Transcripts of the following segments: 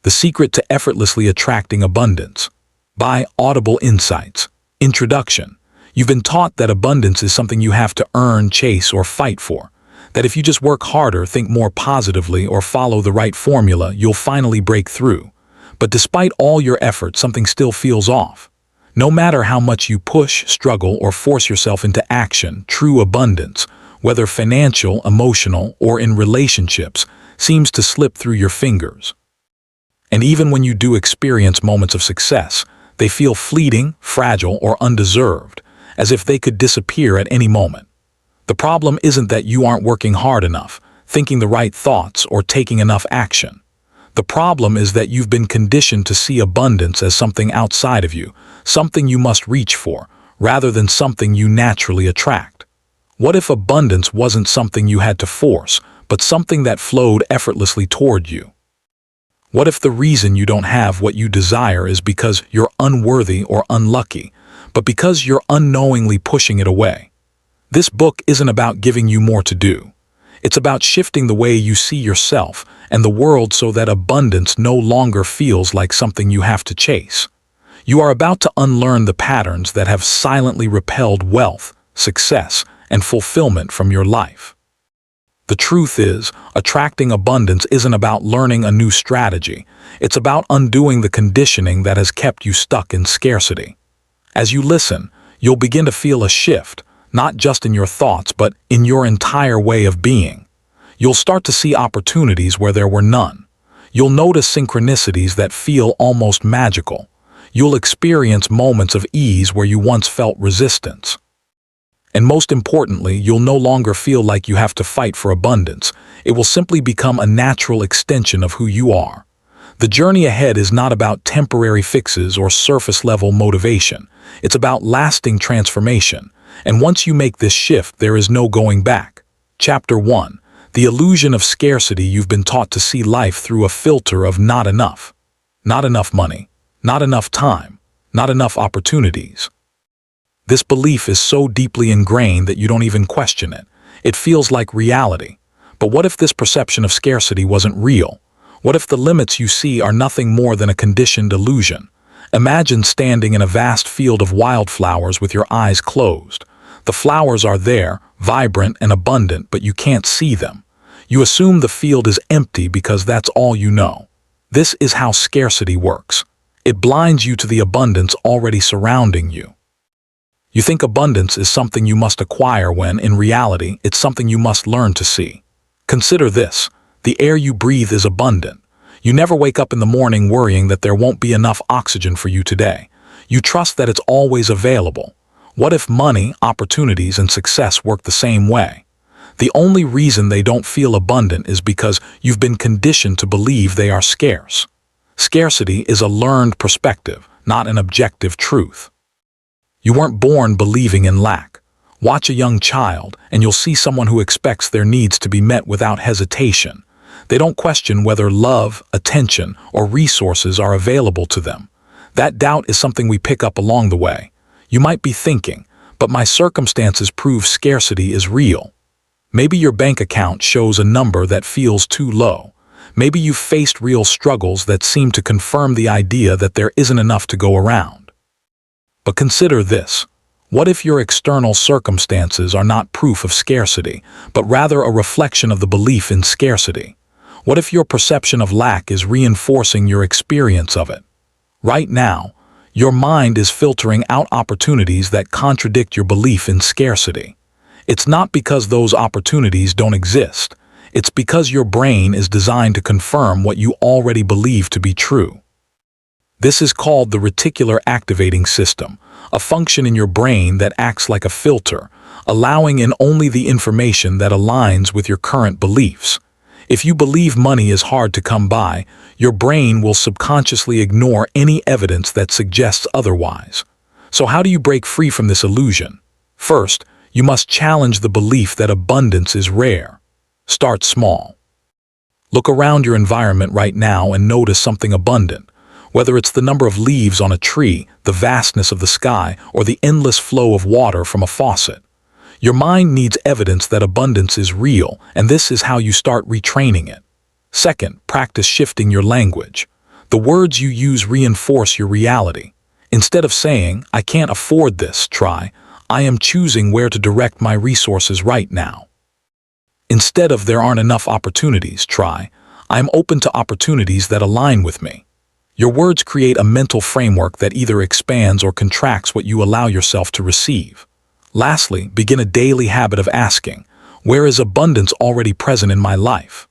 The Secret to Effortlessly Attracting Abundance by Audible Insights. Introduction. You've been taught that abundance is something you have to earn, chase, or fight for. That if you just work harder, think more positively, or follow the right formula, you'll finally break through. But despite all your effort, something still feels off. No matter how much you push, struggle, or force yourself into action, true abundance, whether financial, emotional, or in relationships, seems to slip through your fingers. And even when you do experience moments of success, they feel fleeting, fragile, or undeserved, as if they could disappear at any moment. The problem isn't that you aren't working hard enough, thinking the right thoughts, or taking enough action. The problem is that you've been conditioned to see abundance as something outside of you, something you must reach for, rather than something you naturally attract. What if abundance wasn't something you had to force, but something that flowed effortlessly toward you? What if the reason you don't have what you desire is because you're unworthy or unlucky, but because you're unknowingly pushing it away? This book isn't about giving you more to do. It's about shifting the way you see yourself and the world so that abundance no longer feels like something you have to chase. You are about to unlearn the patterns that have silently repelled wealth, success, and fulfillment from your life. The truth is, attracting abundance isn't about learning a new strategy. It's about undoing the conditioning that has kept you stuck in scarcity. As you listen, you'll begin to feel a shift, not just in your thoughts, but in your entire way of being. You'll start to see opportunities where there were none. You'll notice synchronicities that feel almost magical. You'll experience moments of ease where you once felt resistance. And most importantly, you'll no longer feel like you have to fight for abundance. It will simply become a natural extension of who you are. The journey ahead is not about temporary fixes or surface-level motivation. It's about lasting transformation. And once you make this shift, there is no going back. Chapter 1. The illusion of scarcity. You've been taught to see life through a filter of not enough. Not enough money. Not enough time. Not enough opportunities. This belief is so deeply ingrained that you don't even question it. It feels like reality. But what if this perception of scarcity wasn't real? What if the limits you see are nothing more than a conditioned illusion? Imagine standing in a vast field of wildflowers with your eyes closed. The flowers are there, vibrant and abundant, but you can't see them. You assume the field is empty because that's all you know. This is how scarcity works. It blinds you to the abundance already surrounding you. You think abundance is something you must acquire when, in reality, it's something you must learn to see. Consider this. The air you breathe is abundant. You never wake up in the morning worrying that there won't be enough oxygen for you today. You trust that it's always available. What if money, opportunities, and success work the same way? The only reason they don't feel abundant is because you've been conditioned to believe they are scarce. Scarcity is a learned perspective, not an objective truth. You weren't born believing in lack. Watch a young child, and you'll see someone who expects their needs to be met without hesitation. They don't question whether love, attention, or resources are available to them. That doubt is something we pick up along the way. You might be thinking, but my circumstances prove scarcity is real. Maybe your bank account shows a number that feels too low. Maybe you've faced real struggles that seem to confirm the idea that there isn't enough to go around. But consider this. What if your external circumstances are not proof of scarcity, but rather a reflection of the belief in scarcity? What if your perception of lack is reinforcing your experience of it? Right now, your mind is filtering out opportunities that contradict your belief in scarcity. It's not because those opportunities don't exist. It's because your brain is designed to confirm what you already believe to be true. This is called the reticular activating system, a function in your brain that acts like a filter, allowing in only the information that aligns with your current beliefs. If you believe money is hard to come by, your brain will subconsciously ignore any evidence that suggests otherwise. So how do you break free from this illusion? First, you must challenge the belief that abundance is rare. Start small. Look around your environment right now and notice something abundant. Whether it's the number of leaves on a tree, the vastness of the sky, or the endless flow of water from a faucet. Your mind needs evidence that abundance is real, and this is how you start retraining it. Second, practice shifting your language. The words you use reinforce your reality. Instead of saying, "I can't afford this," try, "I am choosing where to direct my resources right now." Instead of "there aren't enough opportunities," try, "I am open to opportunities that align with me." Your words create a mental framework that either expands or contracts what you allow yourself to receive. Lastly, begin a daily habit of asking, "Where is abundance already present in my life?"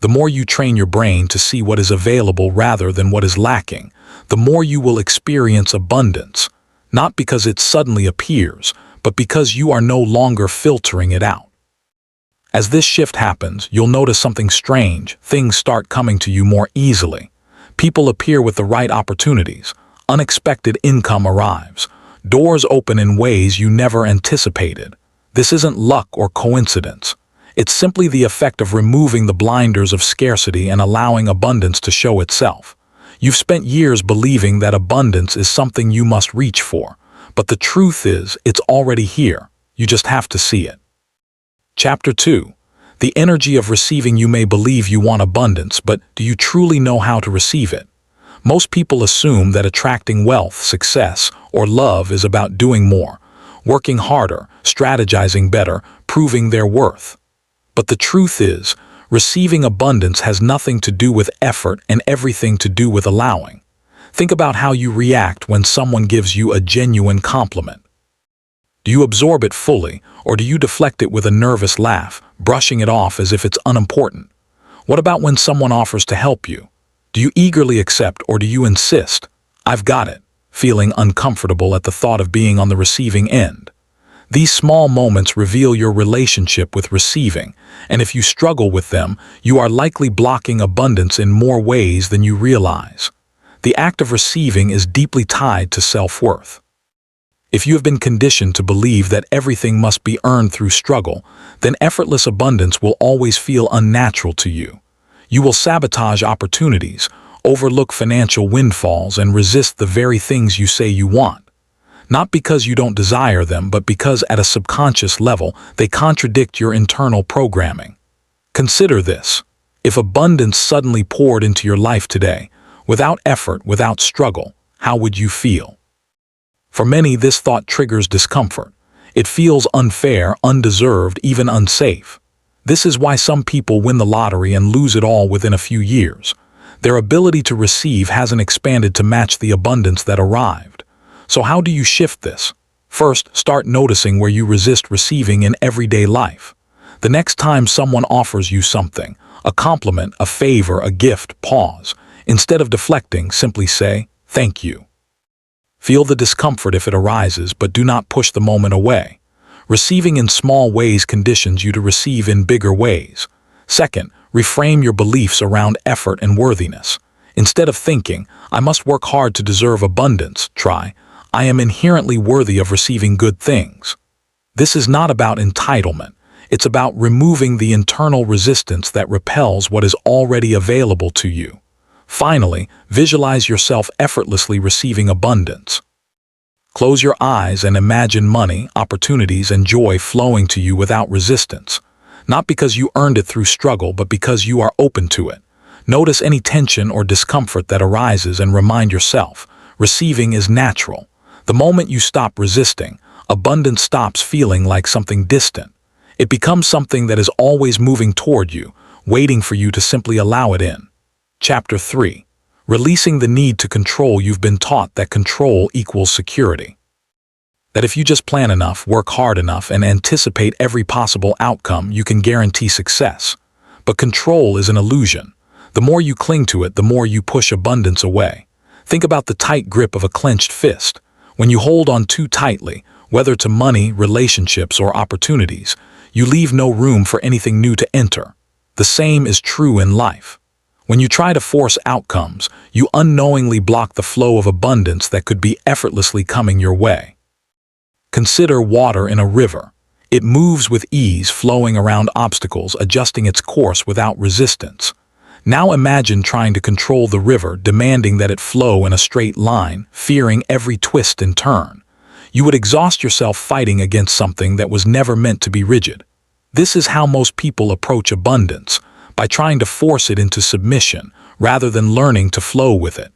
The more you train your brain to see what is available rather than what is lacking, the more you will experience abundance, not because it suddenly appears, but because you are no longer filtering it out. As this shift happens, you'll notice something strange. Things start coming to you more easily. People appear with the right opportunities. Unexpected income arrives. Doors open in ways you never anticipated. This isn't luck or coincidence. It's simply the effect of removing the blinders of scarcity and allowing abundance to show itself. You've spent years believing that abundance is something you must reach for, but the truth is, it's already here. You just have to see it. Chapter 2. The energy of receiving. You may believe you want abundance, but do you truly know how to receive it? Most people assume that attracting wealth, success, or love is about doing more, working harder, strategizing better, proving their worth. But the truth is, receiving abundance has nothing to do with effort and everything to do with allowing. Think about how you react when someone gives you a genuine compliment. Do you absorb it fully, or do you deflect it with a nervous laugh, brushing it off as if it's unimportant? What about when someone offers to help you? Do you eagerly accept, or do you insist, "I've got it," feeling uncomfortable at the thought of being on the receiving end? These small moments reveal your relationship with receiving, and if you struggle with them, you are likely blocking abundance in more ways than you realize. The act of receiving is deeply tied to self-worth. If you have been conditioned to believe that everything must be earned through struggle, then effortless abundance will always feel unnatural to you. You will sabotage opportunities, overlook financial windfalls, and resist the very things you say you want. Not because you don't desire them, but because at a subconscious level, they contradict your internal programming. Consider this. If abundance suddenly poured into your life today, without effort, without struggle, how would you feel? For many, this thought triggers discomfort. It feels unfair, undeserved, even unsafe. This is why some people win the lottery and lose it all within a few years. Their ability to receive hasn't expanded to match the abundance that arrived. So how do you shift this? First, start noticing where you resist receiving in everyday life. The next time someone offers you something, a compliment, a favor, a gift, pause. Instead of deflecting, simply say, "Thank you." Feel the discomfort if it arises, but do not push the moment away. Receiving in small ways conditions you to receive in bigger ways. Second, reframe your beliefs around effort and worthiness. Instead of thinking, "I must work hard to deserve abundance," try, "I am inherently worthy of receiving good things." This is not about entitlement. It's about removing the internal resistance that repels what is already available to you. Finally, visualize yourself effortlessly receiving abundance. Close your eyes and imagine money, opportunities, and joy flowing to you without resistance. Not because you earned it through struggle, but because you are open to it. Notice any tension or discomfort that arises and remind yourself, receiving is natural. The moment you stop resisting, abundance stops feeling like something distant. It becomes something that is always moving toward you, waiting for you to simply allow it in. Chapter 3. Releasing the need to control. You've been taught that control equals security. That if you just plan enough, work hard enough, and anticipate every possible outcome, you can guarantee success. But control is an illusion. The more you cling to it, the more you push abundance away. Think about the tight grip of a clenched fist. When you hold on too tightly, whether to money, relationships, or opportunities, you leave no room for anything new to enter. The same is true in life. When you try to force outcomes, you unknowingly block the flow of abundance that could be effortlessly coming your way. Consider water in a river. It moves with ease, flowing around obstacles, adjusting its course without resistance. Now imagine trying to control the river, demanding that it flow in a straight line, fearing every twist and turn. You would exhaust yourself fighting against something that was never meant to be rigid. This is how most people approach abundance, by trying to force it into submission rather than learning to flow with it.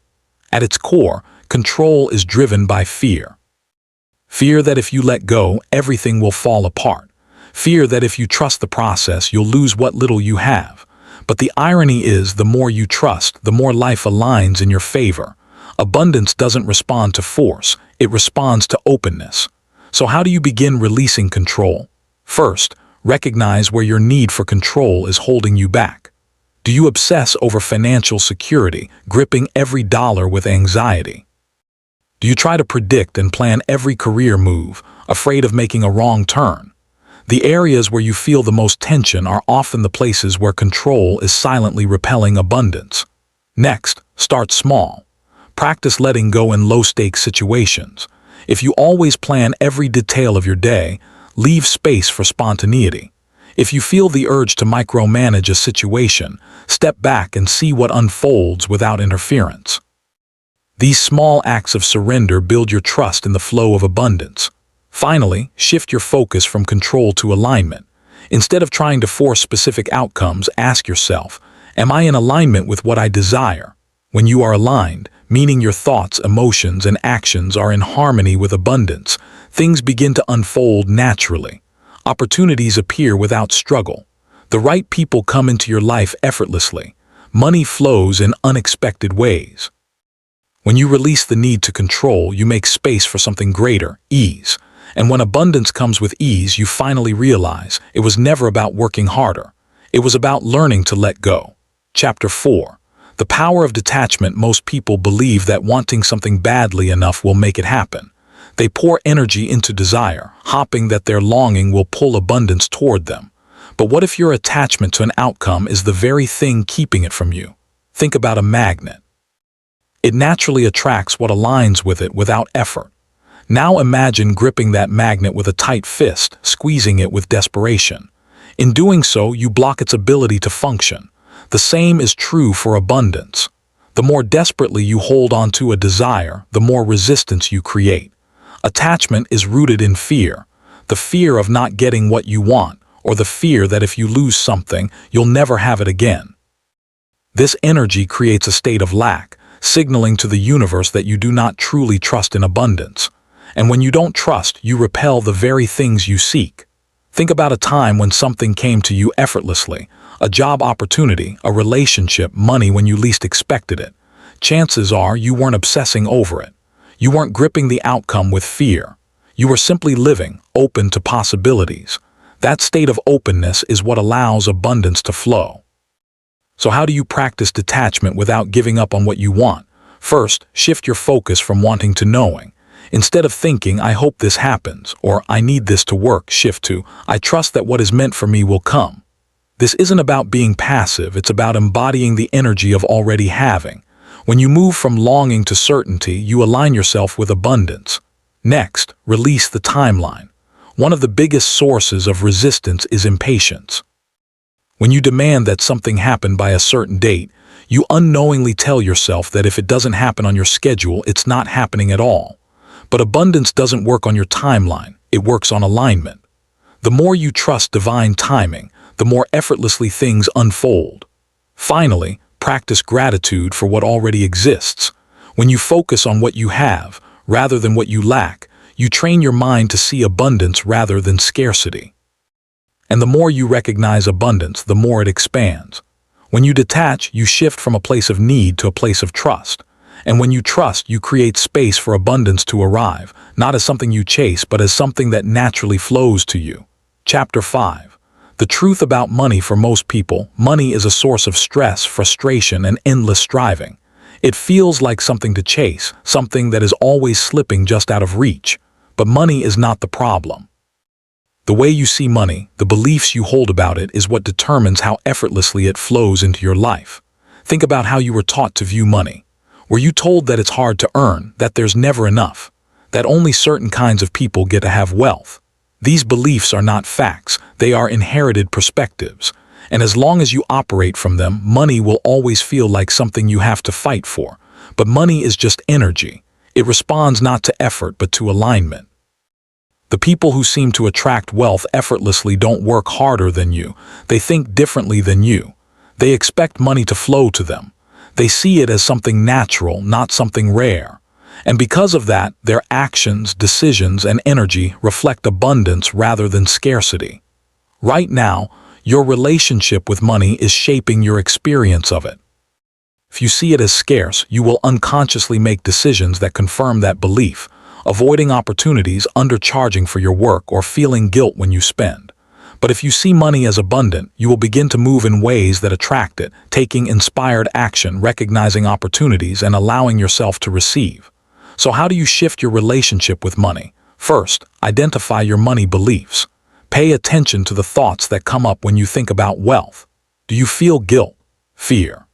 At its core, control is driven by fear. Fear that if you let go, everything will fall apart. Fear that if you trust the process, you'll lose what little you have. But the irony is, the more you trust, the more life aligns in your favor. Abundance doesn't respond to force, it responds to openness. So how do you begin releasing control? First, recognize where your need for control is holding you back. Do you obsess over financial security, gripping every dollar with anxiety? Do you try to predict and plan every career move, afraid of making a wrong turn? The areas where you feel the most tension are often the places where control is silently repelling abundance. Next, start small. Practice letting go in low-stakes situations. If you always plan every detail of your day, leave space for spontaneity. If you feel the urge to micromanage a situation, step back and see what unfolds without interference. These small acts of surrender build your trust in the flow of abundance. Finally, shift your focus from control to alignment. Instead of trying to force specific outcomes, ask yourself, am I in alignment with what I desire? When you are aligned, meaning your thoughts, emotions, and actions are in harmony with abundance, things begin to unfold naturally. Opportunities appear without struggle. The right people come into your life effortlessly. Money flows in unexpected ways. When you release the need to control, you make space for something greater, ease. And when abundance comes with ease, you finally realize it was never about working harder. It was about learning to let go. Chapter 4. The power of detachment. Most people believe that wanting something badly enough will make it happen. They pour energy into desire, hoping that their longing will pull abundance toward them. But what if your attachment to an outcome is the very thing keeping it from you? Think about a magnet. It naturally attracts what aligns with it without effort. Now imagine gripping that magnet with a tight fist, squeezing it with desperation. In doing so, you block its ability to function. The same is true for abundance. The more desperately you hold on to a desire, the more resistance you create. Attachment is rooted in fear, the fear of not getting what you want, or the fear that if you lose something, you'll never have it again. This energy creates a state of lack, signaling to the universe that you do not truly trust in abundance. And when you don't trust, you repel the very things you seek. Think about a time when something came to you effortlessly, a job opportunity, a relationship, money when you least expected it. Chances are you weren't obsessing over it. You weren't gripping the outcome with fear. You were simply living, open to possibilities. That state of openness is what allows abundance to flow. So how do you practice detachment without giving up on what you want? First, shift your focus from wanting to knowing. Instead of thinking, I hope this happens, or I need this to work, shift to, I trust that what is meant for me will come. This isn't about being passive, it's about embodying the energy of already having. When you move from longing to certainty, you align yourself with abundance. Next, release the timeline. One of the biggest sources of resistance is impatience. When you demand that something happen by a certain date, you unknowingly tell yourself that if it doesn't happen on your schedule, it's not happening at all. But abundance doesn't work on your timeline, it works on alignment. The more you trust divine timing, the more effortlessly things unfold. Finally, practice gratitude for what already exists. When you focus on what you have, rather than what you lack, you train your mind to see abundance rather than scarcity. And the more you recognize abundance, the more it expands. When you detach, you shift from a place of need to a place of trust. And when you trust, you create space for abundance to arrive, not as something you chase, but as something that naturally flows to you. Chapter 5. The truth about money. For most people, money is a source of stress, frustration, and endless striving. It feels like something to chase, something that is always slipping just out of reach. But money is not the problem. The way you see money, the beliefs you hold about it, is what determines how effortlessly it flows into your life. Think about how you were taught to view money. Were you told that it's hard to earn, that there's never enough, that only certain kinds of people get to have wealth? These beliefs are not facts, they are inherited perspectives. And as long as you operate from them, money will always feel like something you have to fight for. But money is just energy. It responds not to effort but to alignment. The people who seem to attract wealth effortlessly don't work harder than you. They think differently than you. They expect money to flow to them. They see it as something natural, not something rare. And because of that, their actions, decisions, and energy reflect abundance rather than scarcity. Right now, your relationship with money is shaping your experience of it. If you see it as scarce, you will unconsciously make decisions that confirm that belief, avoiding opportunities, undercharging for your work, or feeling guilt when you spend. But if you see money as abundant, you will begin to move in ways that attract it, taking inspired action, recognizing opportunities, and allowing yourself to receive. So how do you shift your relationship with money? First, identify your money beliefs. Pay attention to the thoughts that come up when you think about wealth. Do you feel guilt, fear,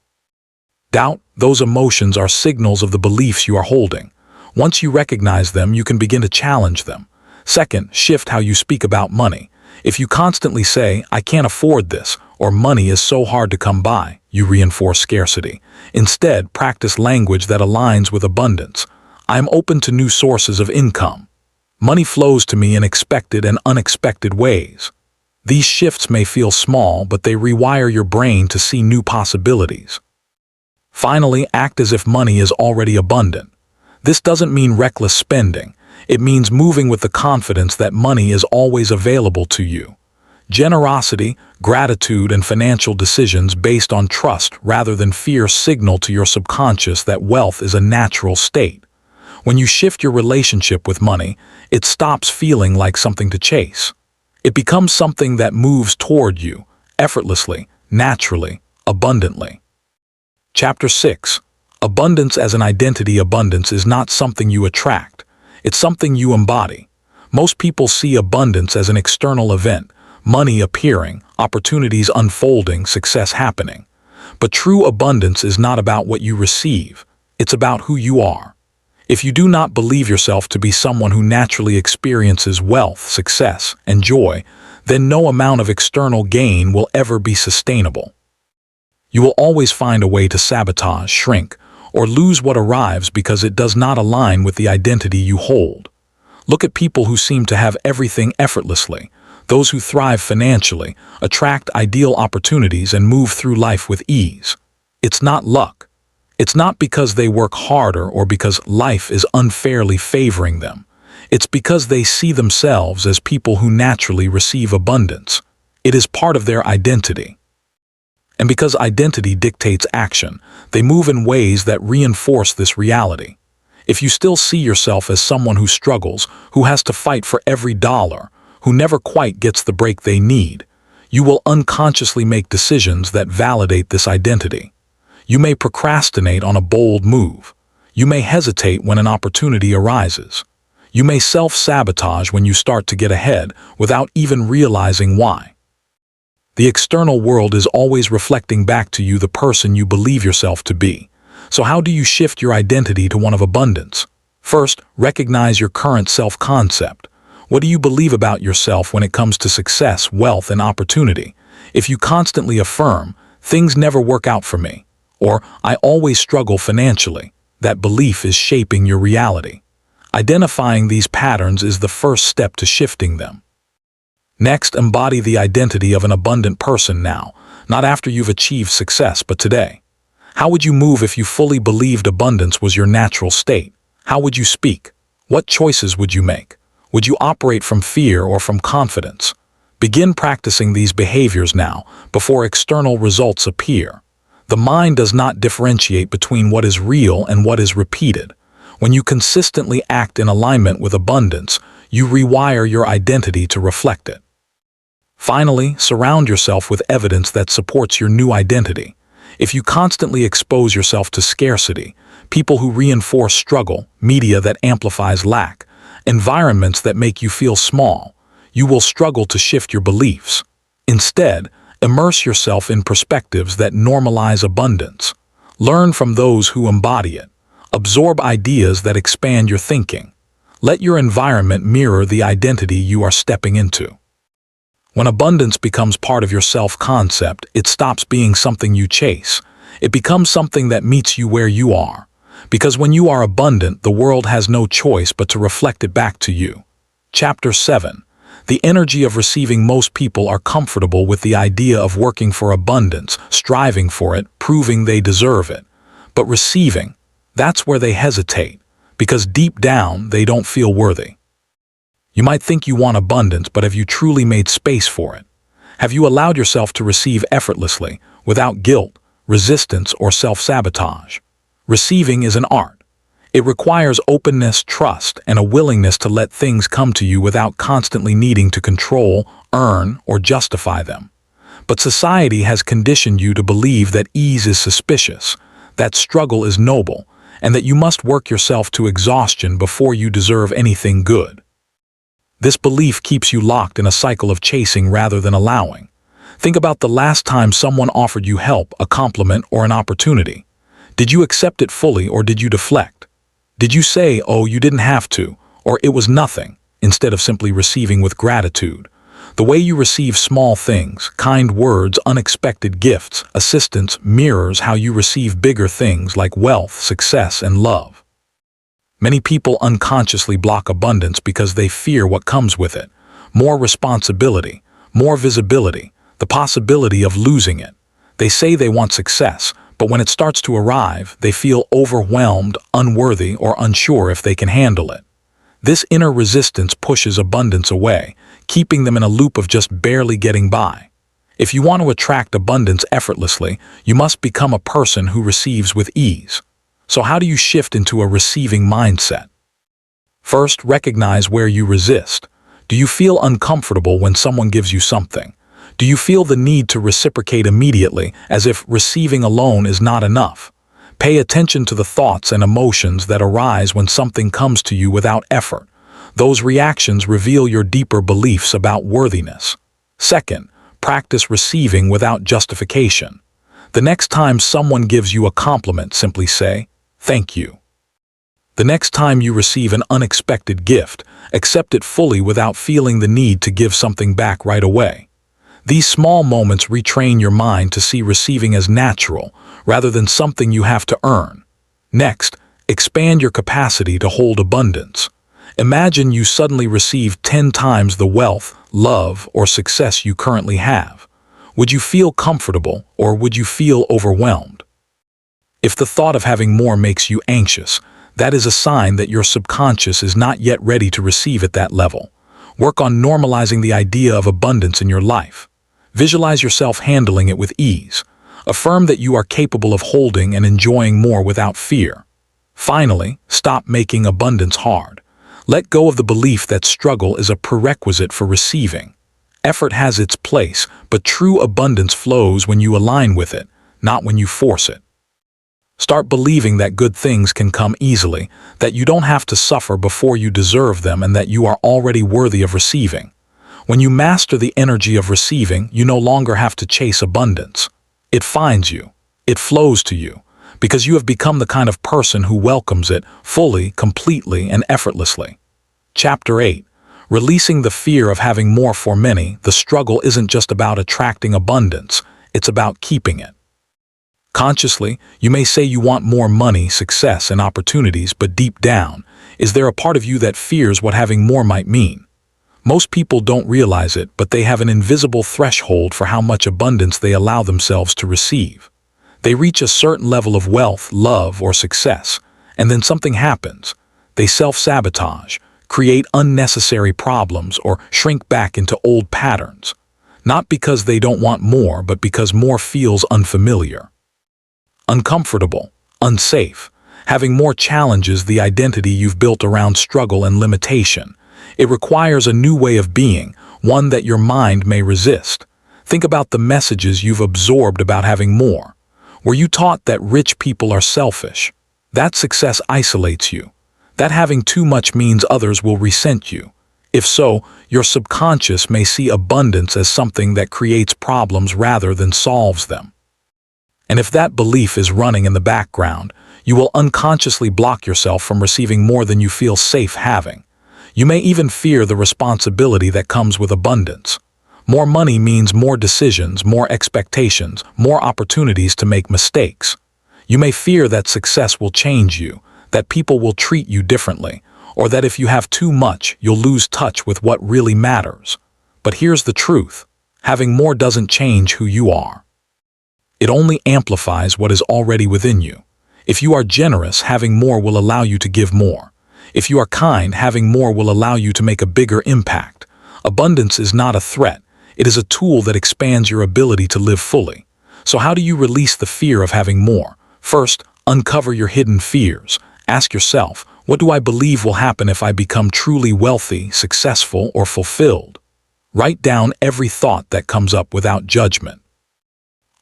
doubt? Those emotions are signals of the beliefs you are holding. Once you recognize them, you can begin to challenge them. Second, shift how you speak about money. If you constantly say, "I can't afford this," or "money is so hard to come by," you reinforce scarcity. Instead, practice language that aligns with abundance. "I'm open to new sources of income. Money flows to me in expected and unexpected ways." These shifts may feel small, but they rewire your brain to see new possibilities. Finally, act as if money is already abundant. This doesn't mean reckless spending. It means moving with the confidence that money is always available to you. Generosity, gratitude, and financial decisions based on trust rather than fear signal to your subconscious that wealth is a natural state. When you shift your relationship with money, it stops feeling like something to chase. It becomes something that moves toward you, effortlessly, naturally, abundantly. Chapter 6. Abundance as an identity. Abundance is not something you attract. It's something you embody. Most people see abundance as an external event, money appearing, opportunities unfolding, success happening. But true abundance is not about what you receive. It's about who you are. If you do not believe yourself to be someone who naturally experiences wealth, success, and joy, then no amount of external gain will ever be sustainable. You will always find a way to sabotage, shrink, or lose what arrives because it does not align with the identity you hold. Look at people who seem to have everything effortlessly. Those who thrive financially, attract ideal opportunities, and move through life with ease. It's not luck. It's not because they work harder or because life is unfairly favoring them. It's because they see themselves as people who naturally receive abundance. It is part of their identity. And because identity dictates action, they move in ways that reinforce this reality. If you still see yourself as someone who struggles, who has to fight for every dollar, who never quite gets the break they need, you will unconsciously make decisions that validate this identity. You may procrastinate on a bold move. You may hesitate when an opportunity arises. You may self-sabotage when you start to get ahead without even realizing why. The external world is always reflecting back to you the person you believe yourself to be. So how do you shift your identity to one of abundance? First, recognize your current self-concept. What do you believe about yourself when it comes to success, wealth, and opportunity? If you constantly affirm, "Things never work out for me," or "I always struggle financially," that belief is shaping your reality. Identifying these patterns is the first step to shifting them. Next, embody the identity of an abundant person now, not after you've achieved success, but today. How would you move if you fully believed abundance was your natural state? How would you speak? What choices would you make? Would you operate from fear or from confidence? Begin practicing these behaviors now, before external results appear. The mind does not differentiate between what is real and what is repeated. When you consistently act in alignment with abundance, you rewire your identity to reflect it. Finally, surround yourself with evidence that supports your new identity. If you constantly expose yourself to scarcity, people who reinforce struggle, media that amplifies lack, environments that make you feel small, you will struggle to shift your beliefs. Instead, immerse yourself in perspectives that normalize abundance. Learn from those who embody it. Absorb ideas that expand your thinking. Let your environment mirror the identity you are stepping into. When abundance becomes part of your self-concept, it stops being something you chase. It becomes something that meets you where you are. Because when you are abundant, the world has no choice but to reflect it back to you. Chapter 7. The energy of receiving. Most people are comfortable with the idea of working for abundance, striving for it, proving they deserve it. But receiving, that's where they hesitate, because deep down they don't feel worthy. You might think you want abundance, but have you truly made space for it? Have you allowed yourself to receive effortlessly, without guilt, resistance, or self-sabotage? Receiving is an art. It requires openness, trust, and a willingness to let things come to you without constantly needing to control, earn, or justify them. But society has conditioned you to believe that ease is suspicious, that struggle is noble, and that you must work yourself to exhaustion before you deserve anything good. This belief keeps you locked in a cycle of chasing rather than allowing. Think about the last time someone offered you help, a compliment, or an opportunity. Did you accept it fully, or did you deflect? Did you say, "Oh, you didn't have to," or "it was nothing," instead of simply receiving with gratitude? The way you receive small things, kind words, unexpected gifts, assistance, mirrors how you receive bigger things like wealth, success, and love. Many people unconsciously block abundance because they fear what comes with it: more responsibility, more visibility, the possibility of losing it. They say they want success, but when it starts to arrive, they feel overwhelmed, unworthy, or unsure if they can handle it. This inner resistance pushes abundance away, keeping them in a loop of just barely getting by. If you want to attract abundance effortlessly, you must become a person who receives with ease. So how do you shift into a receiving mindset? First, recognize where you resist. Do you feel uncomfortable when someone gives you something? Do you feel the need to reciprocate immediately, as if receiving alone is not enough? Pay attention to the thoughts and emotions that arise when something comes to you without effort. Those reactions reveal your deeper beliefs about worthiness. Second, practice receiving without justification. The next time someone gives you a compliment, simply say, "Thank you." The next time you receive an unexpected gift, accept it fully without feeling the need to give something back right away. These small moments retrain your mind to see receiving as natural, rather than something you have to earn. Next, expand your capacity to hold abundance. Imagine you suddenly receive 10 times the wealth, love, or success you currently have. Would you feel comfortable, or would you feel overwhelmed? If the thought of having more makes you anxious, that is a sign that your subconscious is not yet ready to receive at that level. Work on normalizing the idea of abundance in your life. Visualize yourself handling it with ease. Affirm that you are capable of holding and enjoying more without fear. Finally, stop making abundance hard. Let go of the belief that struggle is a prerequisite for receiving. Effort has its place, but true abundance flows when you align with it, not when you force it. Start believing that good things can come easily, that you don't have to suffer before you deserve them, and that you are already worthy of receiving. When you master the energy of receiving, you no longer have to chase abundance. It finds you. It flows to you, because you have become the kind of person who welcomes it fully, completely, and effortlessly. Chapter 8. Releasing the fear of having more. For many, the struggle isn't just about attracting abundance, it's about keeping it. Consciously, you may say you want more money, success, and opportunities, but deep down, is there a part of you that fears what having more might mean? Most people don't realize it, but they have an invisible threshold for how much abundance they allow themselves to receive. They reach a certain level of wealth, love, or success, and then something happens. They self-sabotage, create unnecessary problems, or shrink back into old patterns. Not because they don't want more, but because more feels unfamiliar. Uncomfortable, unsafe. Having more challenges the identity you've built around struggle and limitation. It requires a new way of being, one that your mind may resist. Think about the messages you've absorbed about having more. Were you taught that rich people are selfish? That success isolates you. That having too much means others will resent you. If so, your subconscious may see abundance as something that creates problems rather than solves them. And if that belief is running in the background, you will unconsciously block yourself from receiving more than you feel safe having. You may even fear the responsibility that comes with abundance. More money means more decisions, more expectations, more opportunities to make mistakes. You may fear that success will change you, that people will treat you differently, or that if you have too much, you'll lose touch with what really matters. But here's the truth. Having more doesn't change who you are. It only amplifies what is already within you. If you are generous, having more will allow you to give more. If you are kind, having more will allow you to make a bigger impact. Abundance is not a threat. It is a tool that expands your ability to live fully. So how do you release the fear of having more? First, uncover your hidden fears. Ask yourself, what do I believe will happen if I become truly wealthy, successful, or fulfilled? Write down every thought that comes up without judgment.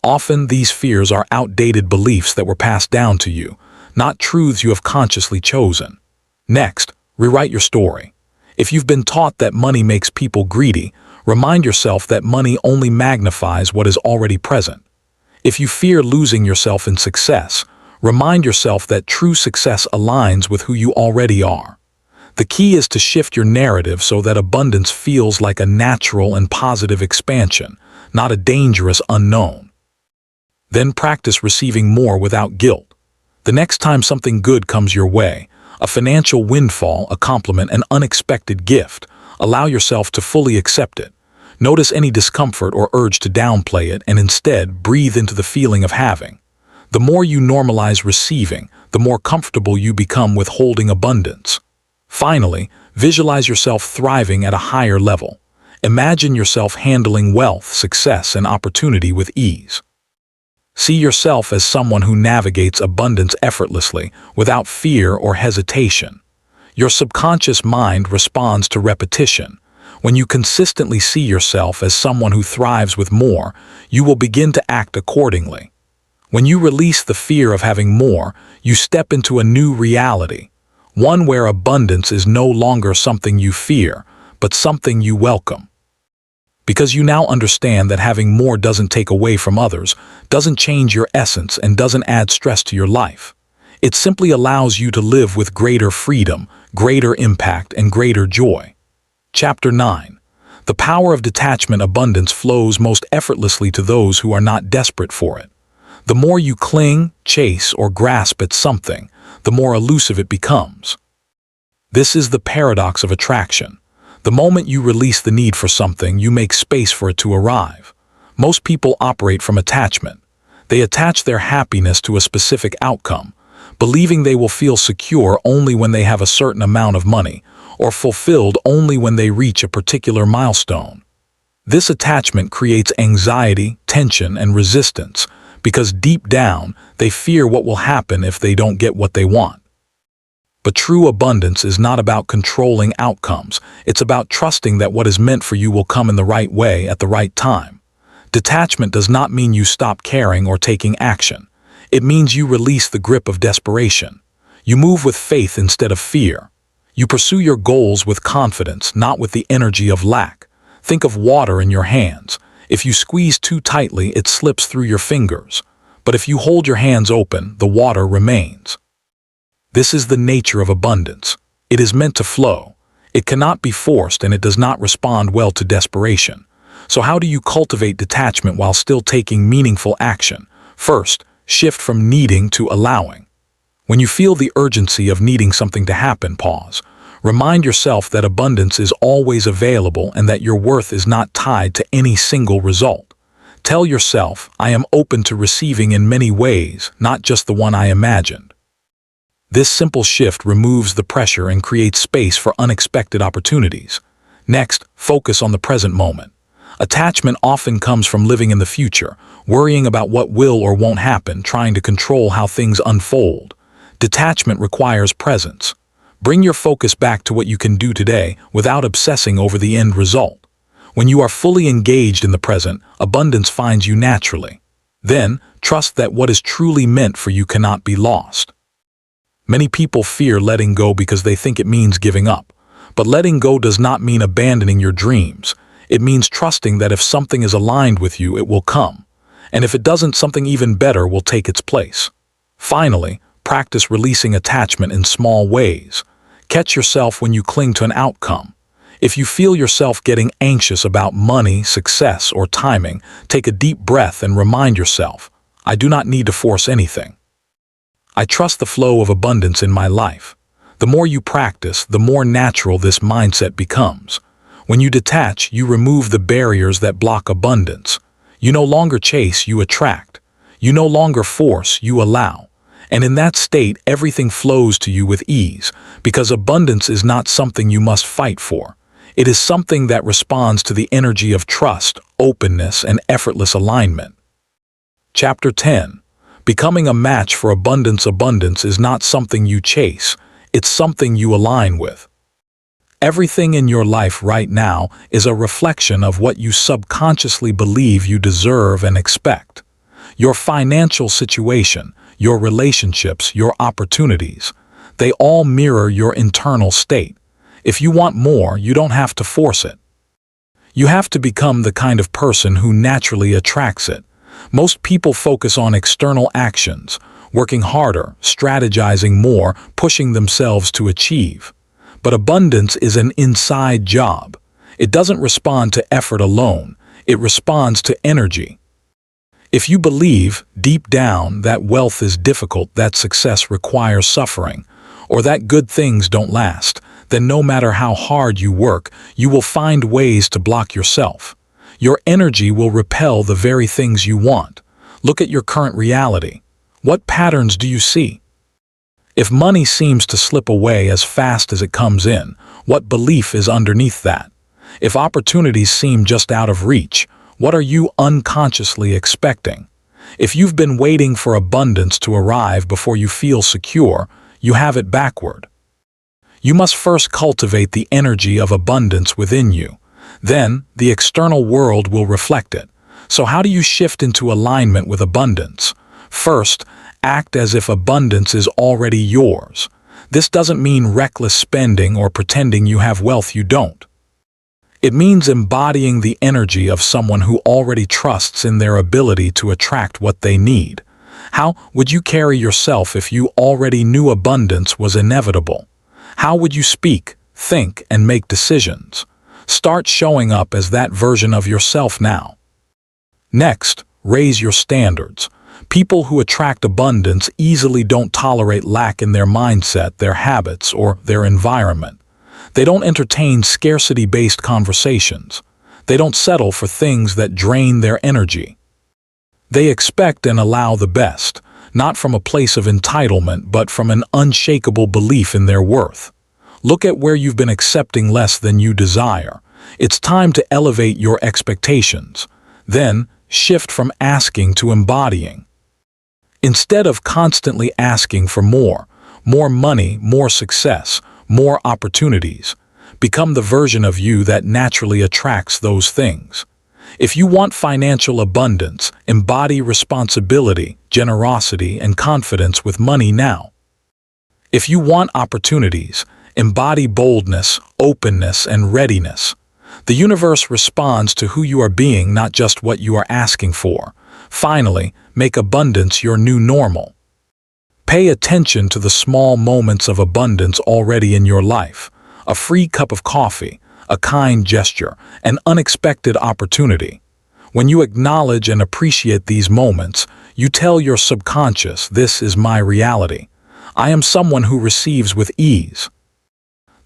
Often these fears are outdated beliefs that were passed down to you, not truths you have consciously chosen. Next, rewrite your story. If you've been taught that money makes people greedy, remind yourself that money only magnifies what is already present. If you fear losing yourself in success, remind yourself that true success aligns with who you already are. The key is to shift your narrative so that abundance feels like a natural and positive expansion, not a dangerous unknown. Then practice receiving more without guilt. The next time something good comes your way, a financial windfall, a compliment, an unexpected gift, allow yourself to fully accept it. Notice any discomfort or urge to downplay it and instead breathe into the feeling of having. The more you normalize receiving, the more comfortable you become with holding abundance. Finally, visualize yourself thriving at a higher level. Imagine yourself handling wealth, success, and opportunity with ease. See yourself as someone who navigates abundance effortlessly, without fear or hesitation. Your subconscious mind responds to repetition. When you consistently see yourself as someone who thrives with more, you will begin to act accordingly. When you release the fear of having more, you step into a new reality, one where abundance is no longer something you fear, but something you welcome. Because you now understand that having more doesn't take away from others, doesn't change your essence, and doesn't add stress to your life. It simply allows you to live with greater freedom, greater impact, and greater joy. Chapter 9. The power of detachment. Abundance flows most effortlessly to those who are not desperate for it. The more you cling, chase, or grasp at something, the more elusive it becomes. This is the paradox of attraction. The moment you release the need for something, you make space for it to arrive. Most people operate from attachment. They attach their happiness to a specific outcome, believing they will feel secure only when they have a certain amount of money, or fulfilled only when they reach a particular milestone. This attachment creates anxiety, tension, and resistance, because deep down, they fear what will happen if they don't get what they want. But true abundance is not about controlling outcomes. It's about trusting that what is meant for you will come in the right way at the right time. Detachment does not mean you stop caring or taking action. It means you release the grip of desperation. You move with faith instead of fear. You pursue your goals with confidence, not with the energy of lack. Think of water in your hands. If you squeeze too tightly, it slips through your fingers. But if you hold your hands open, the water remains. This is the nature of abundance. It is meant to flow. It cannot be forced, and it does not respond well to desperation. So how do you cultivate detachment while still taking meaningful action? First, shift from needing to allowing. When you feel the urgency of needing something to happen, pause. Remind yourself that abundance is always available and that your worth is not tied to any single result. Tell yourself, I am open to receiving in many ways, not just the one I imagined. This simple shift removes the pressure and creates space for unexpected opportunities. Next, focus on the present moment. Attachment often comes from living in the future, worrying about what will or won't happen, trying to control how things unfold. Detachment requires presence. Bring your focus back to what you can do today without obsessing over the end result. When you are fully engaged in the present, abundance finds you naturally. Then, trust that what is truly meant for you cannot be lost. Many people fear letting go because they think it means giving up. But letting go does not mean abandoning your dreams. It means trusting that if something is aligned with you, it will come. And if it doesn't, something even better will take its place. Finally, practice releasing attachment in small ways. Catch yourself when you cling to an outcome. If you feel yourself getting anxious about money, success, or timing, take a deep breath and remind yourself, I do not need to force anything. I trust the flow of abundance in my life. The more you practice, the more natural this mindset becomes. When you detach, you remove the barriers that block abundance. You no longer chase, you attract. You no longer force, you allow. And in that state, everything flows to you with ease, because abundance is not something you must fight for. It is something that responds to the energy of trust, openness, and effortless alignment. Chapter 10. Becoming a match for abundance. Abundance is not something you chase, it's something you align with. Everything in your life right now is a reflection of what you subconsciously believe you deserve and expect. Your financial situation, your relationships, your opportunities, they all mirror your internal state. If you want more, you don't have to force it. You have to become the kind of person who naturally attracts it. Most people focus on external actions, working harder, strategizing more, pushing themselves to achieve. But abundance is an inside job. It doesn't respond to effort alone, it responds to energy. If you believe, deep down, that wealth is difficult, that success requires suffering, or that good things don't last, then no matter how hard you work, you will find ways to block yourself. Your energy will repel the very things you want. Look at your current reality. What patterns do you see? If money seems to slip away as fast as it comes in, what belief is underneath that? If opportunities seem just out of reach, what are you unconsciously expecting? If you've been waiting for abundance to arrive before you feel secure, you have it backward. You must first cultivate the energy of abundance within you. Then, the external world will reflect it. So how do you shift into alignment with abundance? First, act as if abundance is already yours. This doesn't mean reckless spending or pretending you have wealth you don't. It means embodying the energy of someone who already trusts in their ability to attract what they need. How would you carry yourself if you already knew abundance was inevitable? How would you speak, think, and make decisions? Start showing up as that version of yourself now. Next, raise your standards. People who attract abundance easily don't tolerate lack in their mindset, their habits, or their environment. They don't entertain scarcity-based conversations. They don't settle for things that drain their energy. They expect and allow the best, not from a place of entitlement, but from an unshakable belief in their worth. Look at where you've been accepting less than you desire. It's time to elevate your expectations. Then, shift from asking to embodying. Instead of constantly asking for more money, more success, more opportunities, become the version of you that naturally attracts those things. If you want financial abundance, embody responsibility, generosity, and confidence with money now. If you want opportunities, embody boldness, openness, and readiness. The universe responds to who you are being, not just what you are asking for. Finally, make abundance your new normal. Pay attention to the small moments of abundance already in your life. A free cup of coffee, a kind gesture, an unexpected opportunity. When you acknowledge and appreciate these moments, you tell your subconscious, this is my reality. I am someone who receives with ease.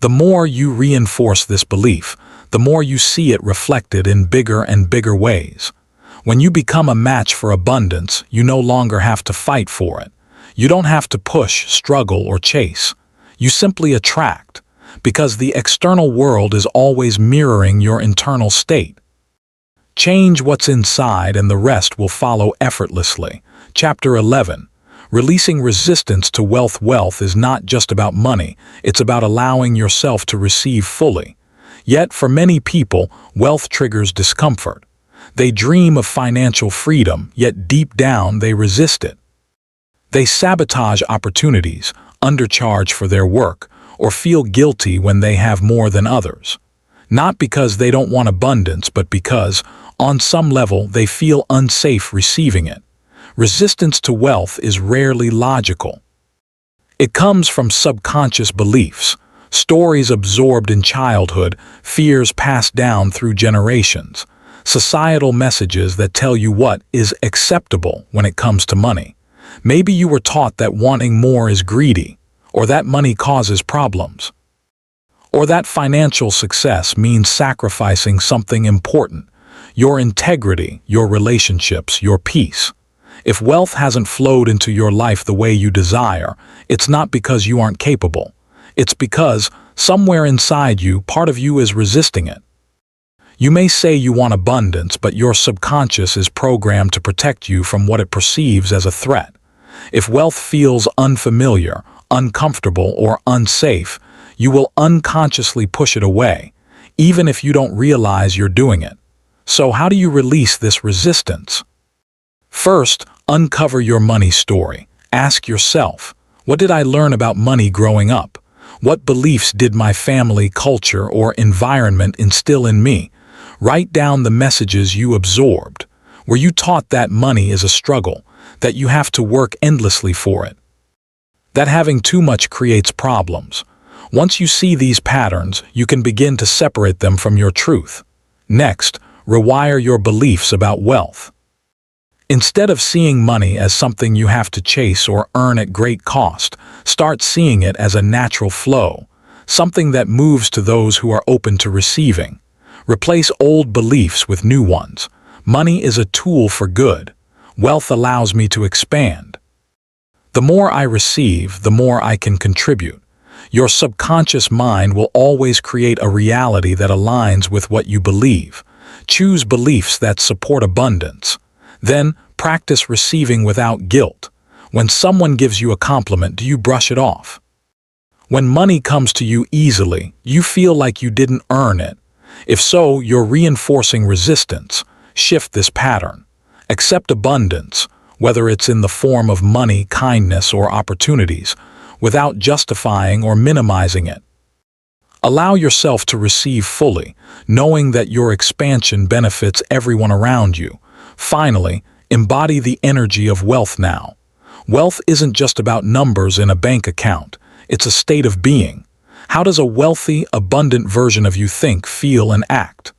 The more you reinforce this belief, the more you see it reflected in bigger and bigger ways. When you become a match for abundance, you no longer have to fight for it. You don't have to push, struggle, or chase. You simply attract, because the external world is always mirroring your internal state. Change what's inside and the rest will follow effortlessly. Chapter 11. Releasing resistance to wealth. Wealth is not just about money, it's about allowing yourself to receive fully. Yet, for many people, wealth triggers discomfort. They dream of financial freedom, yet deep down they resist it. They sabotage opportunities, undercharge for their work, or feel guilty when they have more than others. Not because they don't want abundance, but because, on some level, they feel unsafe receiving it. Resistance to wealth is rarely logical. It comes from subconscious beliefs, stories absorbed in childhood, fears passed down through generations, societal messages that tell you what is acceptable when it comes to money. Maybe you were taught that wanting more is greedy, or that money causes problems, or that financial success means sacrificing something important, your integrity, your relationships, your peace. If wealth hasn't flowed into your life the way you desire, it's not because you aren't capable. It's because, somewhere inside you, part of you is resisting it. You may say you want abundance, but your subconscious is programmed to protect you from what it perceives as a threat. If wealth feels unfamiliar, uncomfortable, or unsafe, you will unconsciously push it away, even if you don't realize you're doing it. So how do you release this resistance? First, uncover your money story. Ask yourself, what did I learn about money growing up? What beliefs did my family, culture, or environment instill in me? Write down the messages you absorbed. Were you taught that money is a struggle, that you have to work endlessly for it, that having too much creates problems? Once you see these patterns, you can begin to separate them from your truth. Next, rewire your beliefs about wealth. Instead of seeing money as something you have to chase or earn at great cost, start seeing it as a natural flow, something that moves to those who are open to receiving. Replace old beliefs with new ones. Money is a tool for good. Wealth allows me to expand. The more I receive, the more I can contribute. Your subconscious mind will always create a reality that aligns with what you believe. Choose beliefs that support abundance. Then, practice receiving without guilt. When someone gives you a compliment, do you brush it off? When money comes to you easily, you feel like you didn't earn it. If so, you're reinforcing resistance. Shift this pattern. Accept abundance, whether it's in the form of money, kindness, or opportunities, without justifying or minimizing it. Allow yourself to receive fully, knowing that your expansion benefits everyone around you. Finally, embody the energy of wealth now. Wealth isn't just about numbers in a bank account. It's a state of being. How does a wealthy, abundant version of you think, feel, and act?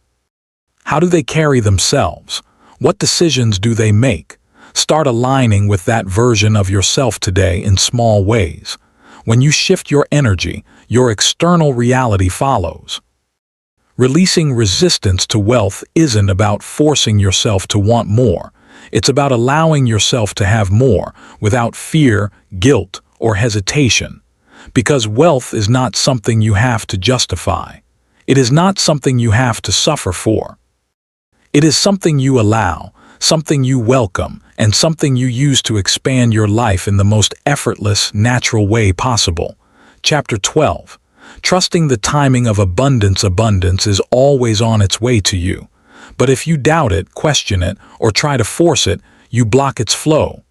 How do they carry themselves? What decisions do they make? Start aligning with that version of yourself today in small ways. When you shift your energy, your external reality follows. Releasing resistance to wealth isn't about forcing yourself to want more. It's about allowing yourself to have more without fear, guilt, or hesitation. Because wealth is not something you have to justify. It is not something you have to suffer for. It is something you allow, something you welcome, and something you use to expand your life in the most effortless, natural way possible. Chapter 12. Trusting the timing of abundance. Abundance is always on its way to you. But if you doubt it, question it, or try to force it, you block its flow.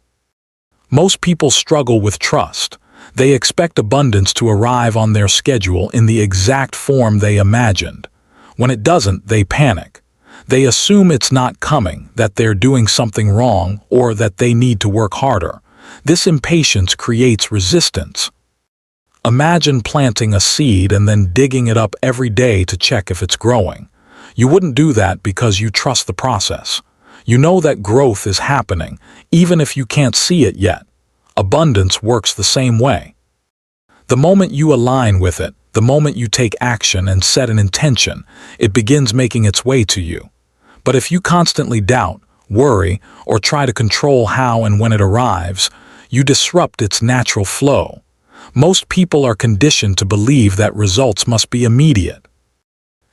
Most people struggle with trust. They expect abundance to arrive on their schedule in the exact form they imagined. When it doesn't, they panic. They assume it's not coming, that they're doing something wrong, or that they need to work harder. This impatience creates resistance. Imagine planting a seed and then digging it up every day to check if it's growing. You wouldn't do that because you trust the process. You know that growth is happening, even if you can't see it yet. Abundance works the same way. The moment you align with it, the moment you take action and set an intention, it begins making its way to you. But if you constantly doubt, worry, or try to control how and when it arrives, you disrupt its natural flow. Most people are conditioned to believe that results must be immediate.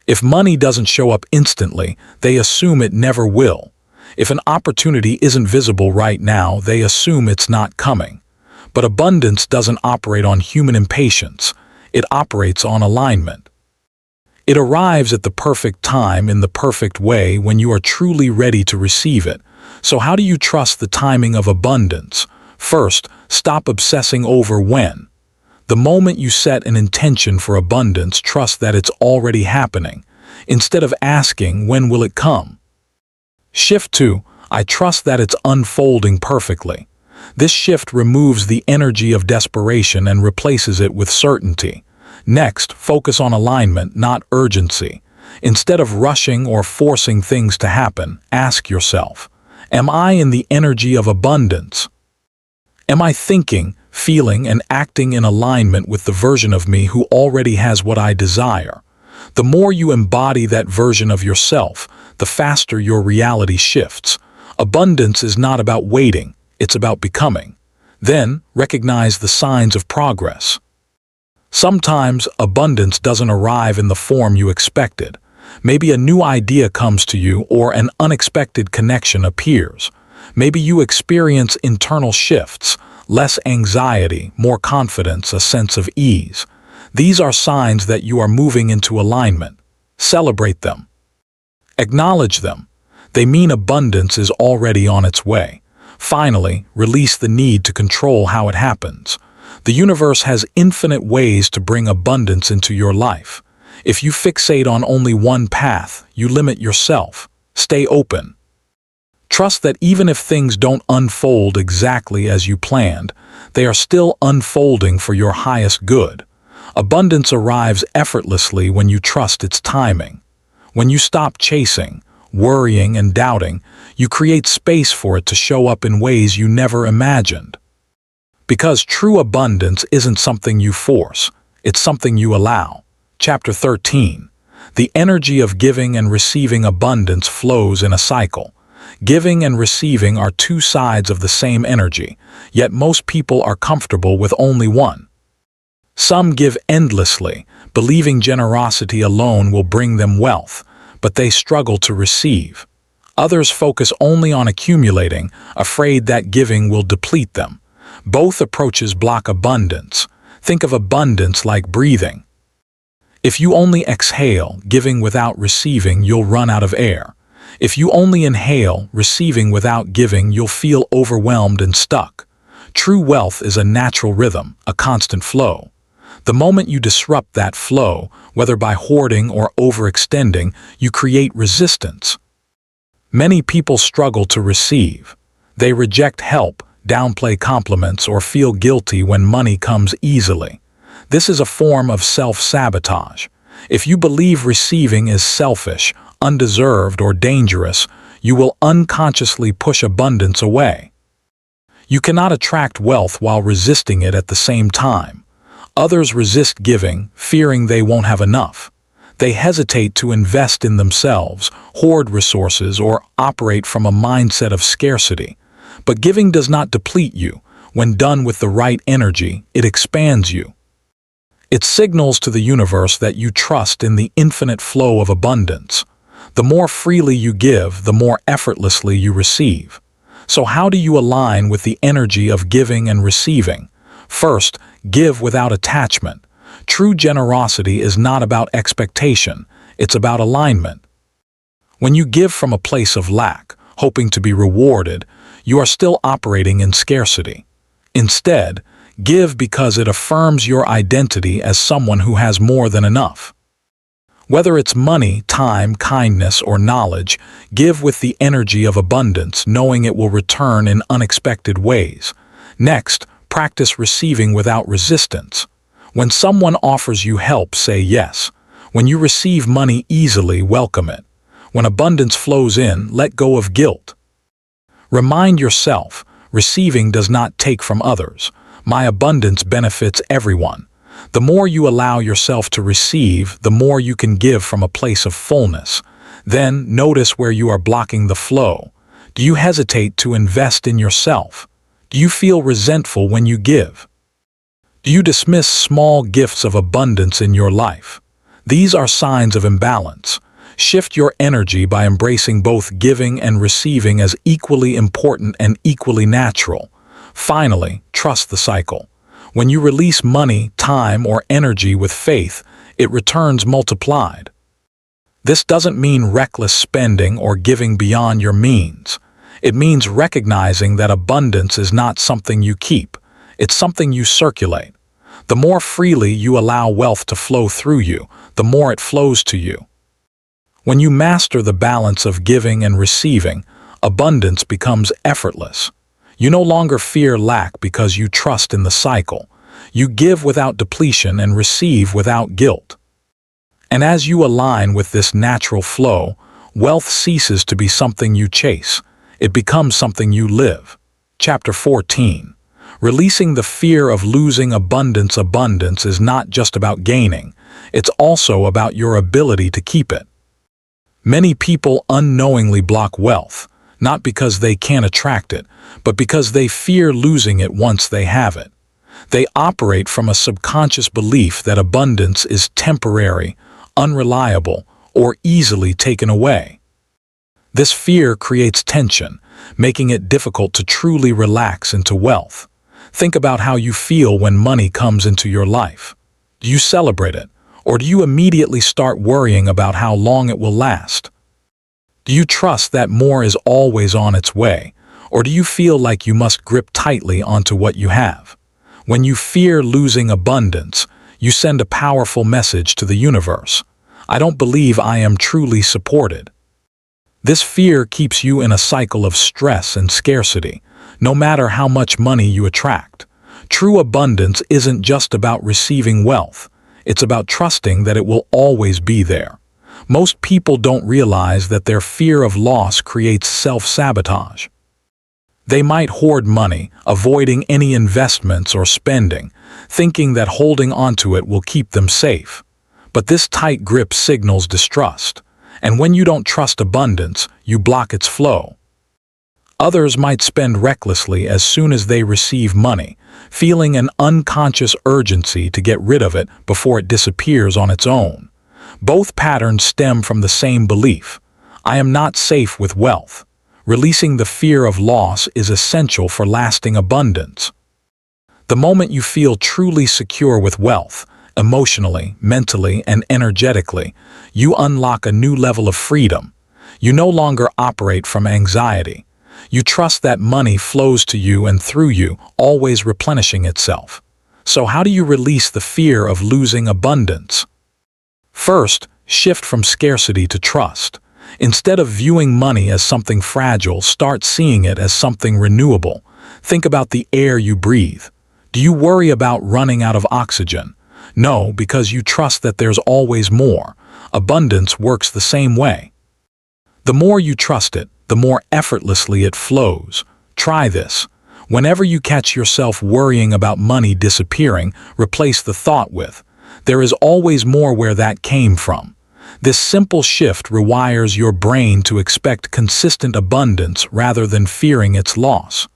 If money doesn't show up instantly, they assume it never will. If an opportunity isn't visible right now, they assume it's not coming. But abundance doesn't operate on human impatience. It operates on alignment. It arrives at the perfect time in the perfect way when you are truly ready to receive it. So how do you trust the timing of abundance? First, stop obsessing over when. The moment you set an intention for abundance, trust that it's already happening, instead of asking, when will it come? Shift to, I trust that it's unfolding perfectly. This shift removes the energy of desperation and replaces it with certainty. Next, focus on alignment, not urgency. Instead of rushing or forcing things to happen, ask yourself, am I in the energy of abundance? Am I thinking, feeling, and acting in alignment with the version of me who already has what I desire. The more you embody that version of yourself, the faster your reality shifts. Abundance is not about waiting, it's about becoming. Then, recognize the signs of progress. Sometimes, abundance doesn't arrive in the form you expected. Maybe a new idea comes to you or an unexpected connection appears. Maybe you experience internal shifts, less anxiety, more confidence, a sense of ease. These are signs that you are moving into alignment. Celebrate them. Acknowledge them. They mean abundance is already on its way. Finally, release the need to control how it happens. The universe has infinite ways to bring abundance into your life. If you fixate on only one path, you limit yourself. Stay open. Trust that even if things don't unfold exactly as you planned, they are still unfolding for your highest good. Abundance arrives effortlessly when you trust its timing. When you stop chasing, worrying, and doubting, you create space for it to show up in ways you never imagined. Because true abundance isn't something you force, it's something you allow. Chapter 13. The energy of giving and receiving abundance flows in a cycle. Giving and receiving are two sides of the same energy, yet most people are comfortable with only one. Some give endlessly, believing generosity alone will bring them wealth, but they struggle to receive. Others focus only on accumulating, afraid that giving will deplete them. Both approaches block abundance. Think of abundance like breathing. If you only exhale, giving without receiving, you'll run out of air. If you only inhale, receiving without giving, you'll feel overwhelmed and stuck. True wealth is a natural rhythm, a constant flow. The moment you disrupt that flow, whether by hoarding or overextending, you create resistance. Many people struggle to receive. They reject help, downplay compliments, or feel guilty when money comes easily. This is a form of self-sabotage. If you believe receiving is selfish, undeserved, or dangerous, you will unconsciously push abundance away. You cannot attract wealth while resisting it at the same time. Others resist giving, fearing they won't have enough. They hesitate to invest in themselves, hoard resources, or operate from a mindset of scarcity. But giving does not deplete you. When done with the right energy, it expands you. It signals to the universe that you trust in the infinite flow of abundance. The more freely you give, the more effortlessly you receive. So how do you align with the energy of giving and receiving? First, give without attachment. True generosity is not about expectation, it's about alignment. When you give from a place of lack, hoping to be rewarded, you are still operating in scarcity. Instead, give because it affirms your identity as someone who has more than enough. Whether it's money, time, kindness, or knowledge, give with the energy of abundance, knowing it will return in unexpected ways. Next, practice receiving without resistance. When someone offers you help, say yes. When you receive money easily, welcome it. When abundance flows in, let go of guilt. Remind yourself, receiving does not take from others. My abundance benefits everyone. The more you allow yourself to receive, the more you can give from a place of fullness. Then notice where you are blocking the flow. Do you hesitate to invest in yourself? Do you feel resentful when you give? Do you dismiss small gifts of abundance in your life? These are signs of imbalance. Shift your energy by embracing both giving and receiving as equally important and equally natural. Finally, trust the cycle. When you release money, time, or energy with faith, it returns multiplied. This doesn't mean reckless spending or giving beyond your means. It means recognizing that abundance is not something you keep, it's something you circulate. The more freely you allow wealth to flow through you, the more it flows to you. When you master the balance of giving and receiving, abundance becomes effortless. You no longer fear lack because you trust in the cycle. You give without depletion and receive without guilt. And as you align with this natural flow, wealth ceases to be something you chase. It becomes something you live. Chapter 14. Releasing the fear of losing abundance. Abundance is not just about gaining, it's also about your ability to keep it. Many people unknowingly block wealth, not because they can't attract it, but because they fear losing it once they have it. They operate from a subconscious belief that abundance is temporary, unreliable, or easily taken away. This fear creates tension, making it difficult to truly relax into wealth. Think about how you feel when money comes into your life. Do you celebrate it, or do you immediately start worrying about how long it will last? Do you trust that more is always on its way, or do you feel like you must grip tightly onto what you have? When you fear losing abundance, you send a powerful message to the universe. I don't believe I am truly supported. This fear keeps you in a cycle of stress and scarcity, no matter how much money you attract. True abundance isn't just about receiving wealth, it's about trusting that it will always be there. Most people don't realize that their fear of loss creates self-sabotage. They might hoard money, avoiding any investments or spending, thinking that holding onto it will keep them safe. But this tight grip signals distrust, and when you don't trust abundance, you block its flow. Others might spend recklessly as soon as they receive money, feeling an unconscious urgency to get rid of it before it disappears on its own. Both patterns stem from the same belief: I am not safe with wealth. Releasing the fear of loss is essential for lasting abundance. The moment you feel truly secure with wealth, emotionally, mentally, and energetically, you unlock a new level of freedom. You no longer operate from anxiety. You trust that money flows to you and through you, always replenishing itself. So how do you release the fear of losing abundance? First, shift from scarcity to trust. Instead of viewing money as something fragile, start seeing it as something renewable. Think about the air you breathe. Do you worry about running out of oxygen? No, because you trust that there's always more. Abundance works the same way. The more you trust it, the more effortlessly it flows. Try this. Whenever you catch yourself worrying about money disappearing, replace the thought with, there is always more where that came from. This simple shift rewires your brain to expect consistent abundance rather than fearing its loss.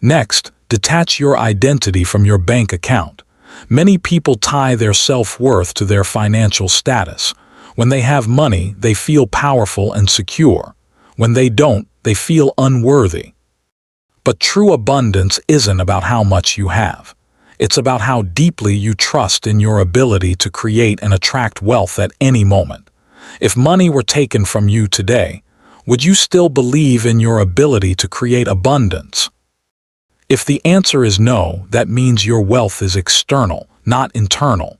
Next, detach your identity from your bank account. Many people tie their self-worth to their financial status. When they have money, they feel powerful and secure. When they don't, they feel unworthy. But true abundance isn't about how much you have. It's about how deeply you trust in your ability to create and attract wealth at any moment. If money were taken from you today, would you still believe in your ability to create abundance? If the answer is no, that means your wealth is external, not internal.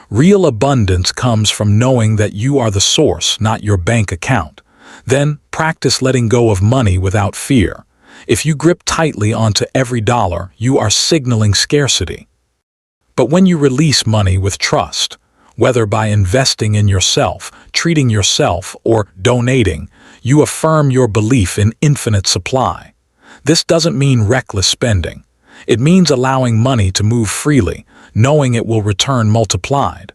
Real abundance comes from knowing that you are the source, not your bank account. Then, practice letting go of money without fear. If you grip tightly onto every dollar, you are signaling scarcity. But when you release money with trust, whether by investing in yourself, treating yourself, or donating, you affirm your belief in infinite supply. This doesn't mean reckless spending. It means allowing money to move freely, knowing it will return multiplied.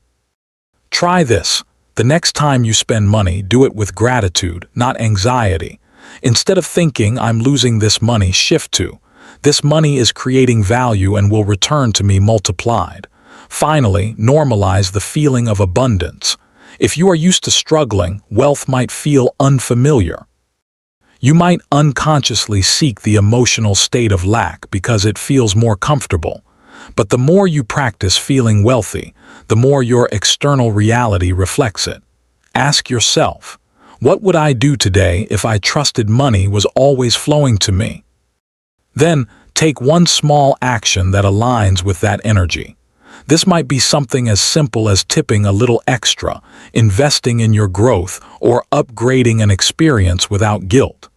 Try this. The next time you spend money, do it with gratitude, not anxiety. Instead of thinking, I'm losing this money, shift to, this money is creating value and will return to me multiplied. Finally, normalize the feeling of abundance. If you are used to struggling, wealth might feel unfamiliar. You might unconsciously seek the emotional state of lack because it feels more comfortable. But the more you practice feeling wealthy, the more your external reality reflects it. Ask yourself, what would I do today if I trusted money was always flowing to me? Then, take one small action that aligns with that energy. This might be something as simple as tipping a little extra, investing in your growth, or upgrading an experience without guilt.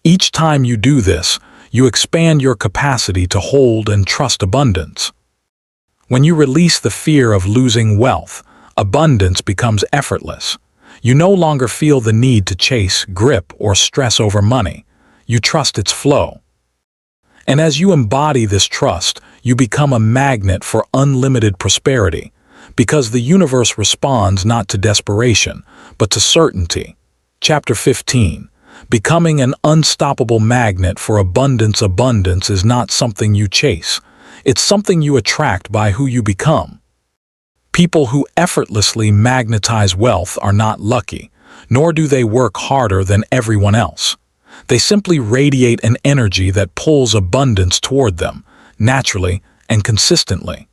Each time you do this, you expand your capacity to hold and trust abundance. When you release the fear of losing wealth, abundance becomes effortless. You no longer feel the need to chase, grip, or stress over money. You trust its flow. And as you embody this trust, you become a magnet for unlimited prosperity, because the universe responds not to desperation, but to certainty. Chapter 15. Becoming an unstoppable magnet for abundance. Abundance is not something you chase. It's something you attract by who you become. People who effortlessly magnetize wealth are not lucky, nor do they work harder than everyone else. They simply radiate an energy that pulls abundance toward them, naturally and consistently.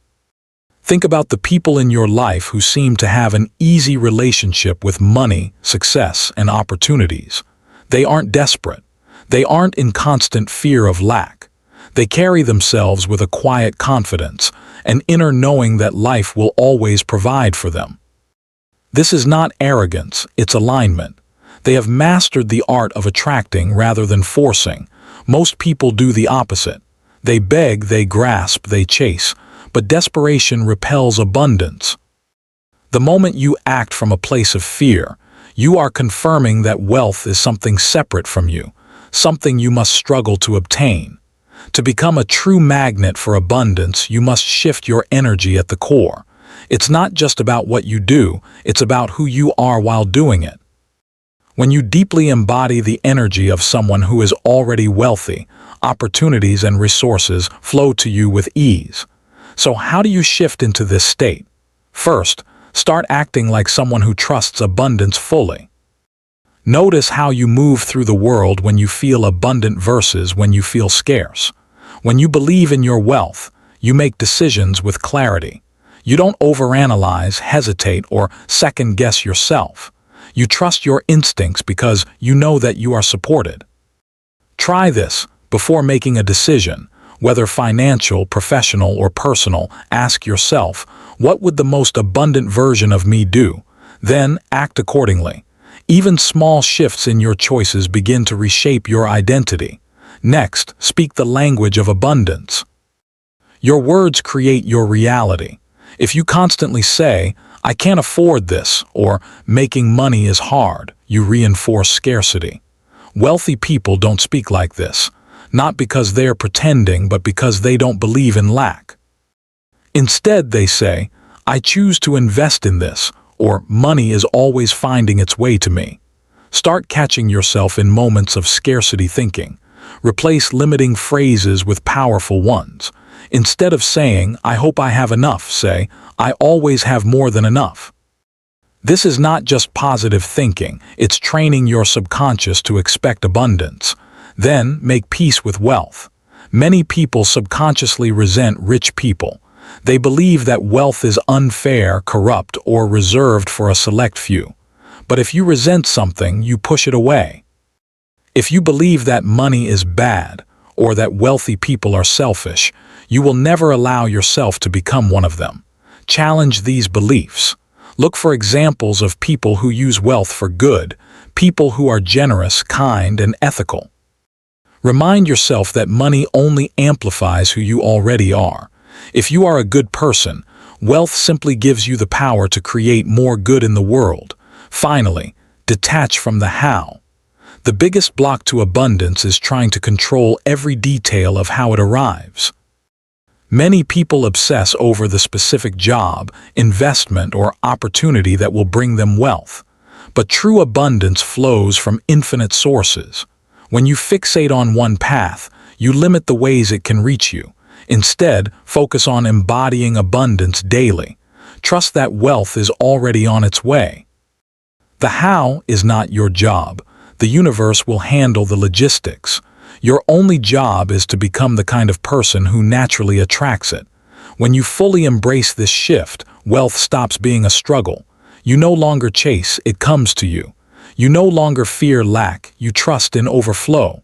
Think about the people in your life who seem to have an easy relationship with money, success, and opportunities. They aren't desperate. They aren't in constant fear of lack. They carry themselves with a quiet confidence, an inner knowing that life will always provide for them. This is not arrogance, it's alignment. They have mastered the art of attracting rather than forcing. Most people do the opposite. They beg, they grasp, they chase, but desperation repels abundance. The moment you act from a place of fear, you are confirming that wealth is something separate from you, something you must struggle to obtain. To become a true magnet for abundance, you must shift your energy at the core. It's not just about what you do, it's about who you are while doing it. When you deeply embody the energy of someone who is already wealthy, opportunities and resources flow to you with ease. So how do you shift into this state? First, start acting like someone who trusts abundance fully. Notice how you move through the world when you feel abundant versus when you feel scarce. When you believe in your wealth, you make decisions with clarity. You don't overanalyze, hesitate, or second-guess yourself. You trust your instincts because you know that you are supported. Try this before making a decision, whether financial, professional, or personal. Ask yourself, what would the most abundant version of me do? Then act accordingly. Even small shifts in your choices begin to reshape your identity. Next, speak the language of abundance. Your words create your reality. If you constantly say, "I can't afford this," or "making money is hard," you reinforce scarcity. Wealthy people don't speak like this, not because they are pretending, but because they don't believe in lack. Instead, they say, "I choose to invest in this," or "money is always finding its way to me." Start catching yourself in moments of scarcity thinking. Replace limiting phrases with powerful ones. Instead of saying, "I hope I have enough," say, "I always have more than enough." This is not just positive thinking, it's training your subconscious to expect abundance. Then, make peace with wealth. Many people subconsciously resent rich people. They believe that wealth is unfair, corrupt, or reserved for a select few. But if you resent something, you push it away. If you believe that money is bad, or that wealthy people are selfish, you will never allow yourself to become one of them. Challenge these beliefs. Look for examples of people who use wealth for good, people who are generous, kind, and ethical. Remind yourself that money only amplifies who you already are. If you are a good person, wealth simply gives you the power to create more good in the world. Finally, detach from the how. The biggest block to abundance is trying to control every detail of how it arrives. Many people obsess over the specific job, investment, or opportunity that will bring them wealth. But true abundance flows from infinite sources. When you fixate on one path, you limit the ways it can reach you. Instead, focus on embodying abundance daily. Trust that wealth is already on its way. The how is not your job. The universe will handle the logistics. Your only job is to become the kind of person who naturally attracts it. When you fully embrace this shift, wealth stops being a struggle. You no longer chase, it comes to you. You no longer fear lack, you trust in overflow.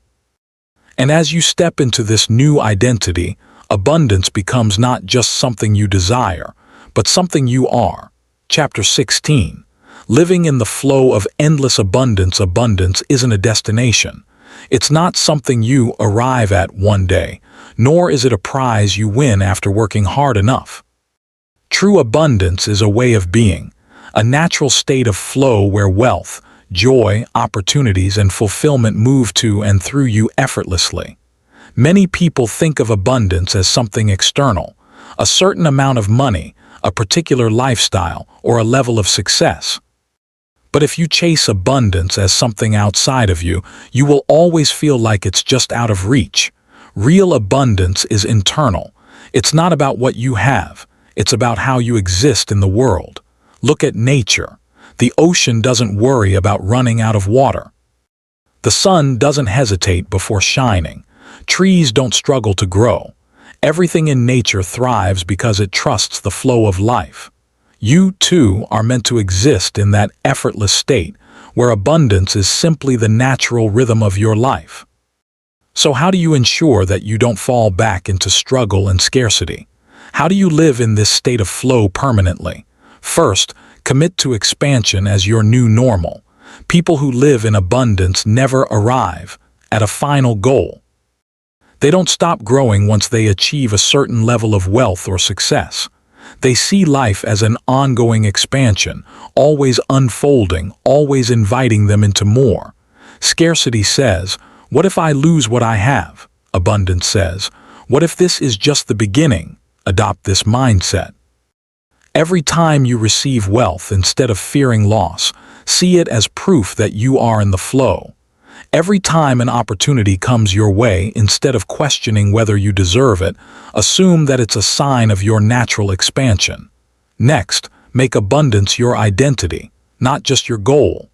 And as you step into this new identity, abundance becomes not just something you desire, but something you are. Chapter 16. Living in the flow of endless abundance. Abundance isn't a destination. It's not something you arrive at one day, nor is it a prize you win after working hard enough. True abundance is a way of being, a natural state of flow where wealth, joy, opportunities, and fulfillment move to and through you effortlessly. Many people think of abundance as something external, a certain amount of money, a particular lifestyle, or a level of success. But if you chase abundance as something outside of you, you will always feel like it's just out of reach. Real abundance is internal. It's not about what you have. It's about how you exist in the world. Look at nature. The ocean doesn't worry about running out of water. The sun doesn't hesitate before shining. Trees don't struggle to grow. Everything in nature thrives because it trusts the flow of life. You, too, are meant to exist in that effortless state, where abundance is simply the natural rhythm of your life. So how do you ensure that you don't fall back into struggle and scarcity? How do you live in this state of flow permanently? First, commit to expansion as your new normal. People who live in abundance never arrive at a final goal. They don't stop growing once they achieve a certain level of wealth or success. They see life as an ongoing expansion, always unfolding, always inviting them into more. Scarcity says, "What if I lose what I have?" Abundance says, "What if this is just the beginning?" Adopt this mindset. Every time you receive wealth, instead of fearing loss, see it as proof that you are in the flow. Every time an opportunity comes your way, instead of questioning whether you deserve it, assume that it's a sign of your natural expansion. Next, make abundance your identity, not just your goal.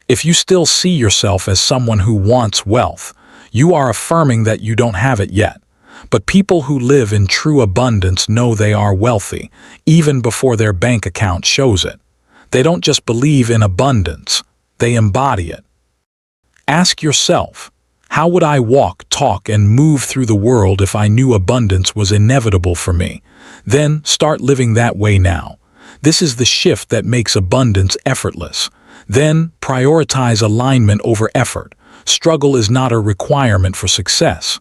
If you still see yourself as someone who wants wealth, you are affirming that you don't have it yet. But people who live in true abundance know they are wealthy, even before their bank account shows it. They don't just believe in abundance, they embody it. Ask yourself, how would I walk, talk, and move through the world if I knew abundance was inevitable for me? Then start living that way now. This is the shift that makes abundance effortless. Then prioritize alignment over effort. Struggle is not a requirement for success.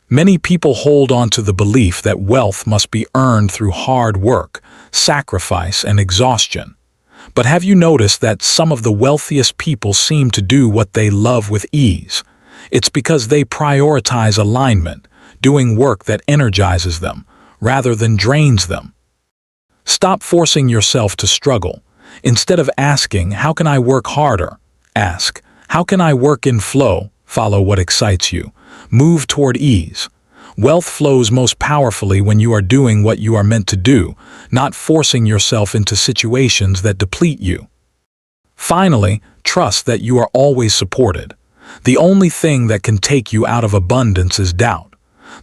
Many people hold on to the belief that wealth must be earned through hard work, sacrifice, and exhaustion. But have you noticed that some of the wealthiest people seem to do what they love with ease? It's because they prioritize alignment, doing work that energizes them, rather than drains them. Stop forcing yourself to struggle. Instead of asking, "How can I work harder?" ask, "How can I work in flow?" Follow what excites you. Move toward ease. Wealth flows most powerfully when you are doing what you are meant to do, not forcing yourself into situations that deplete you. Finally, trust that you are always supported. The only thing that can take you out of abundance is doubt.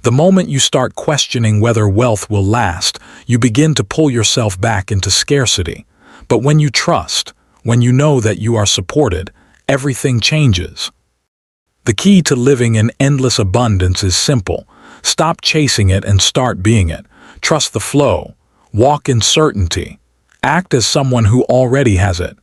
The moment you start questioning whether wealth will last, you begin to pull yourself back into scarcity. But when you trust, when you know that you are supported, everything changes. The key to living in endless abundance is simple. Stop chasing it and start being it. Trust the flow. Walk in certainty. Act as someone who already has it.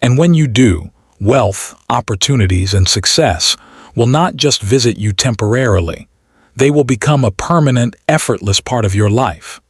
And when you do, wealth, opportunities, and success will not just visit you temporarily. They will become a permanent, effortless part of your life.